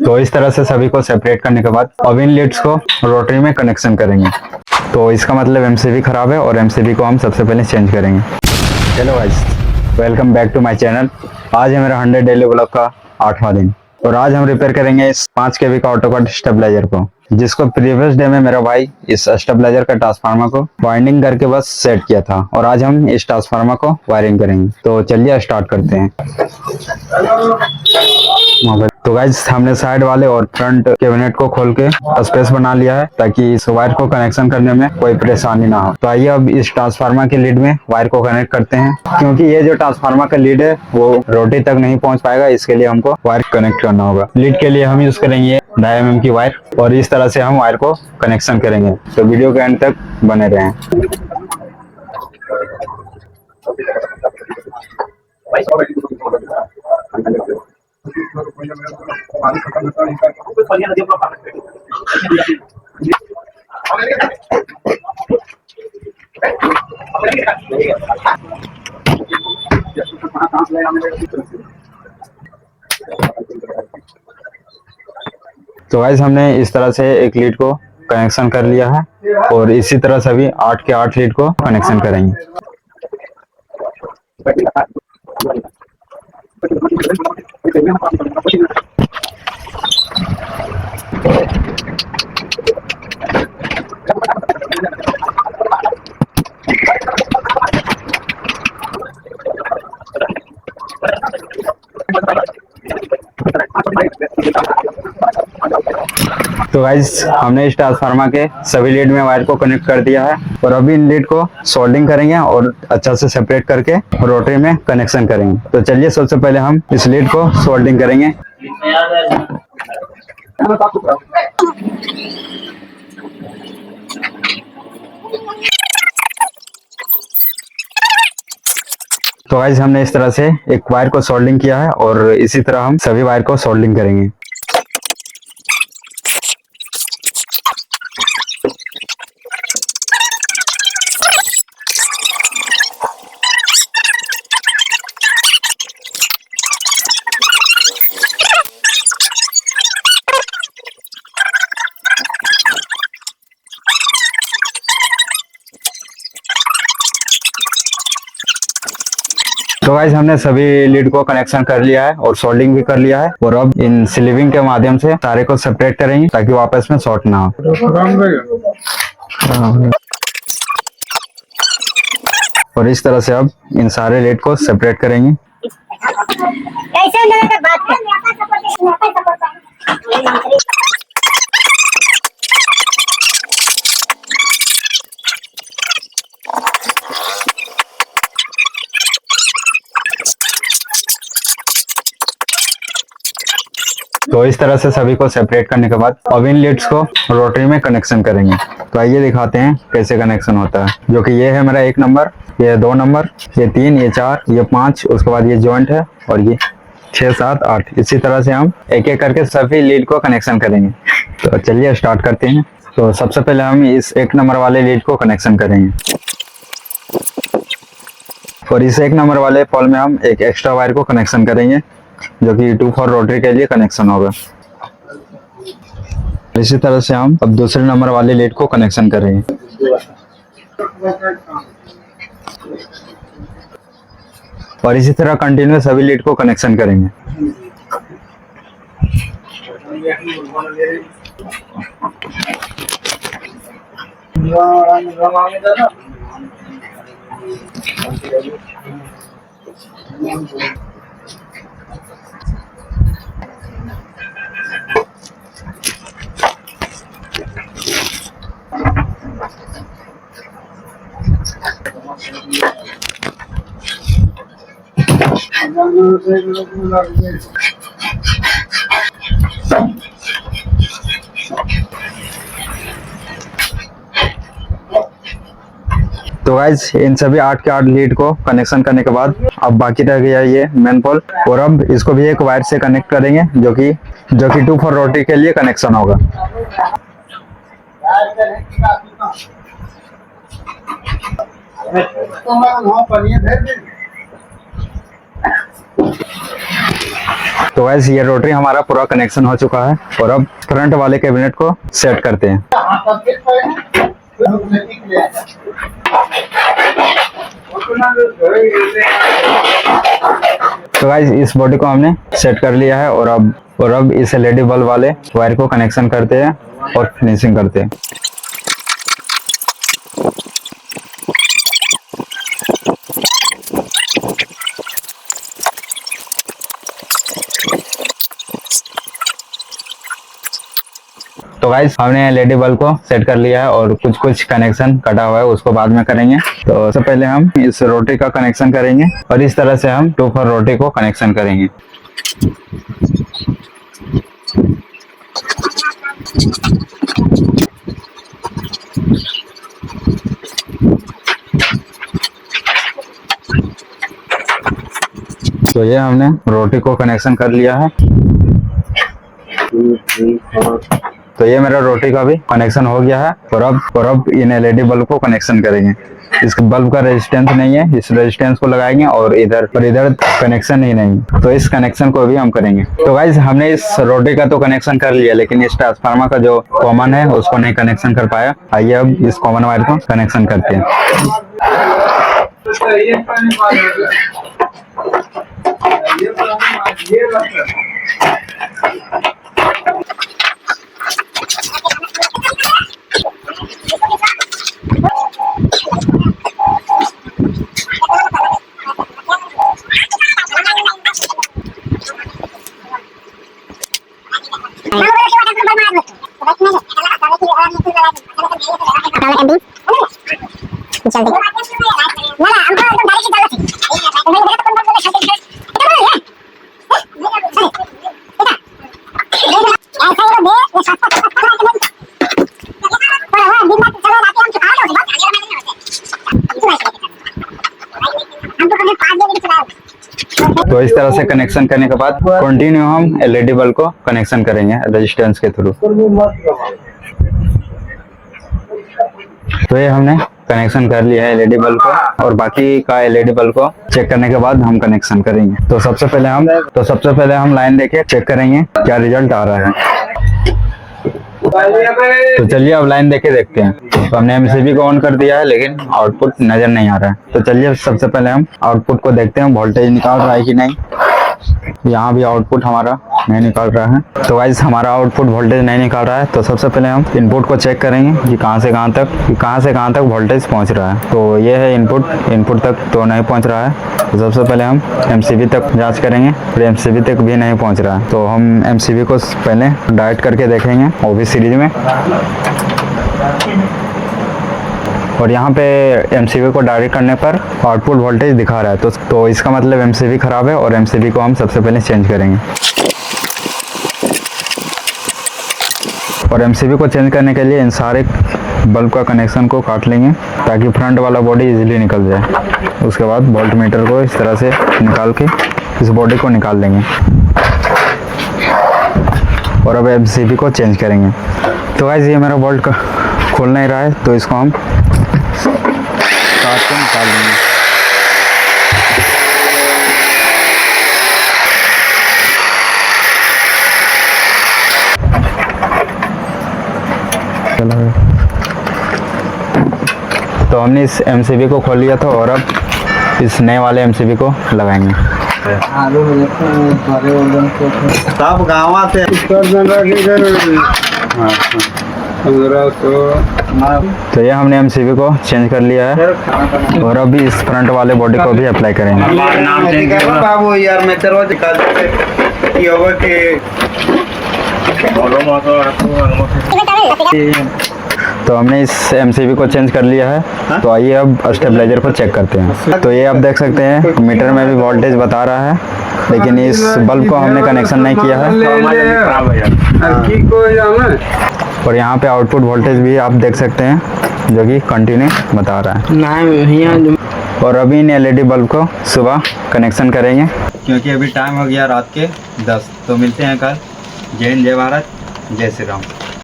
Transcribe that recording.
तो इस तरह से सभी को सेपरेट करने के बाद अब इन लीड्स को रोटरी में कनेक्शन करेंगे। तो इसका मतलब एमसीबी खराब है और एमसीबी को हम सबसे पहले चेंज करेंगे। Hello guys, welcome back to my channel. आज है मेरा 100 डेली ब्लॉग का 8वां दिन और आज हम रिपेयर करेंगे इस 5 केवी का ऑटोकट स्टेबलाइजर को, जिसको प्रीवियस डे में मेरा भाई इस स्टेबलाइजर का ट्रांसफार्मर को वाइंडिंग करके बस सेट किया था और आज हम इस ट्रांसफार्मर को वायरिंग करेंगे। तो चलिए स्टार्ट करते हैं। तो गाइस, हमने साइड वाले और फ्रंट कैबिनेट को खोल के स्पेस बना लिया है ताकि इस वायर को कनेक्शन करने में कोई परेशानी ना हो। तो आइए अब इस ट्रांसफार्मर के लीड में वायर को कनेक्ट करते हैं, क्योंकि ये जो ट्रांसफार्मर का लीड है वो रोटी तक नहीं पहुंच पाएगा, इसके लिए हमको वायर कनेक्ट करना होगा। लीड के लिए हम यूज करेंगे 2.5 mm की वायर और इस तरह से हम वायर को कनेक्शन करेंगे। तो वीडियो के एंड तक बने रहें। तो गाइस, हमने इस तरह से एक लीड को कनेक्शन कर लिया है और इसी तरह सभी 8 के 8 लीड को कनेक्शन करेंगे। तो गाइस, हमने इस ट्रांसफार्मर के सभी लीड में वायर को कनेक्ट कर दिया है और अभी इन लीड को सोल्डिंग करेंगे और अच्छा से सेपरेट करके रोटरी में कनेक्शन करेंगे। तो चलिए सबसे पहले हम इस लीड को सोल्डिंग करेंगे। तो गाइस, हमने इस तरह से एक वायर को सोल्डिंग किया है और इसी तरह हम सभी वायर को सोल्डिंग करेंगे। तो गाइस, हमने सभी लीड को कनेक्शन कर लिया है और सोल्डिंग भी कर लिया है और अब इन स्लीविंग के माध्यम से सारे को सेपरेट करेंगे ताकि वो आपस में शॉर्ट ना हो। और इस तरह से अब इन सारे लीड को सेपरेट करेंगे। तो इस तरह से सभी को सेपरेट करने के बाद अब इन लीड्स को रोटरी में कनेक्शन करेंगे। तो आइए दिखाते हैं कैसे कनेक्शन होता है। जो कि ये है मेरा 1 नंबर, ये 2 नंबर, ये 3, ये 4, ये 5, उसके बाद ये जॉइंट है और ये 6, 7, 8। इसी तरह से हम एक एक करके सभी लीड को कनेक्शन करेंगे। तो चलिए स्टार्ट करते हैं। तो सबसे पहले हम इस 1 नंबर वाले लीड को कनेक्शन करेंगे और इस 1 नंबर वाले पोल में हम एक एक्स्ट्रा वायर को कनेक्शन करेंगे जो कि 2-4 रोटरी के लिए कनेक्शन होगा। इसी तरह से हम अब दूसरे नंबर वाले लीड को कनेक्शन करेंगे। और इसी तरह कंटिन्यू सभी लीड को कनेक्शन करेंगे। तो गाइस, इन सभी 8 के 8 लीड को कनेक्शन करने के बाद अब बाकी रह गया ये मेन पोल और अब इसको भी एक वायर से कनेक्ट करेंगे जो कि 2-4 रोटरी के लिए कनेक्शन होगा। तो वैसे ये रोटरी हमारा पूरा कनेक्शन हो चुका है और अब फ्रंट वाले कैबिनेट को सेट करते हैं। तो गाइस इस बॉडी को हमने सेट कर लिया है और अब इस LED बल्ब वाले वायर को कनेक्शन करते हैं और फिनिशिंग करते हैं। तो गाइस हमने LED बल्ब को सेट कर लिया है और कुछ कनेक्शन कटा हुआ है उसको बाद में करेंगे। तो सबसे पहले हम इस रोटरी का कनेक्शन करेंगे और इस तरह से हम 2 रोटरी को कनेक्शन करेंगे। तो ये हमने रोटरी को कनेक्शन कर लिया है। तो ये मेरा रोटरी का भी कनेक्शन हो गया है और अब इन LED बल्ब को कनेक्शन करेंगे। इस बल्ब का रेजिस्टेंस नहीं है, इस रेजिस्टेंस को लगाएंगे और इधर कनेक्शन ही नहीं, तो इस कनेक्शन को भी हम करेंगे। तो गाइस हमने इस रोटरी का तो कनेक्शन कर लिया, लेकिन इस ट्रांसफार्मर का जो कॉमन है उसको नहीं कनेक्शन कर पाया। आइए अब इस कॉमन वायर को कनेक्शन करते हैं। तो इस तरह से कनेक्शन करने के बाद कंटिन्यू हम LED बल्ब को कनेक्शन करेंगे रेजिस्टेंस के थ्रू। तो ये हमने कनेक्शन कर लिया है LED बल्ब को और बाकी का LED बल्ब को चेक करने के बाद हम कनेक्शन करेंगे। तो सबसे पहले हम लाइन देके चेक करेंगे क्या रिजल्ट आ रहा है। तो चलिए अब लाइन देके देखते हैं। तो हमने MCB को ऑन कर दिया है लेकिन आउटपुट नजर नहीं आ रहा है। तो चलिए सबसे पहले हम आउटपुट को देखते हैं, वोल्टेज निकाल रहा है कि नहीं। यहाँ भी आउटपुट हमारा नहीं निकाल रहा है। तो गाइस हमारा आउटपुट वोल्टेज नहीं निकाल रहा है। तो सबसे पहले हम इनपुट को चेक करेंगे कि कहाँ से कहाँ तक वोल्टेज पहुँच रहा है। तो ये है इनपुट तक तो नहीं पहुँच रहा है। तो सबसे पहले हम MCB तक जांच करेंगे, फिर MCB तक भी नहीं पहुँच रहा है। तो हम MCB को पहले डायरेक्ट करके देखेंगे OB सीरीज में, और यहाँ पे MCB को डायरेक्ट करने पर आउटपुट वोल्टेज दिखा रहा है। तो इसका मतलब MCB खराब है और MCB को हम सबसे पहले चेंज करेंगे। और MCB को चेंज करने के लिए इन सारे बल्ब का कनेक्शन को काट लेंगे ताकि फ्रंट वाला बॉडी इजीली निकल जाए। उसके बाद वोल्ट मीटर को इस तरह से निकाल के इस बॉडी को निकाल देंगे और अब MCB को चेंज करेंगे। तो गाइस ये मेरा बोल्ट का खोल नहीं रहा है, तो इसको हम काट के निकाल देंगे। तो हमने इस MCB को खोल लिया था और अब इस नए वाले MCB को लगाएंगे। सब गाँव से तो ये हमने MCB को चेंज कर लिया है और अभी इस फ्रंट वाले बॉडी को भी अप्लाई करेंगे। बाबू यार मैं तेरे तो हमने इस MCB को चेंज कर लिया है। तो आइए अब स्टेबलाइजर को चेक करते हैं। तो ये आप देख सकते हैं मीटर में भी वोल्टेज बता रहा है, लेकिन इस बल्ब को हमने कनेक्शन नहीं किया है। और यहाँ पे आउटपुट वोल्टेज भी आप देख सकते हैं जो कि कंटिन्यू बता रहा है। और अभी इन LED बल्ब को सुबह कनेक्शन करेंगे क्योंकि अभी टाइम हो गया रात के 10। तो मिलते हैं कल। जय हिंद, जय भारत, जय श्री राम।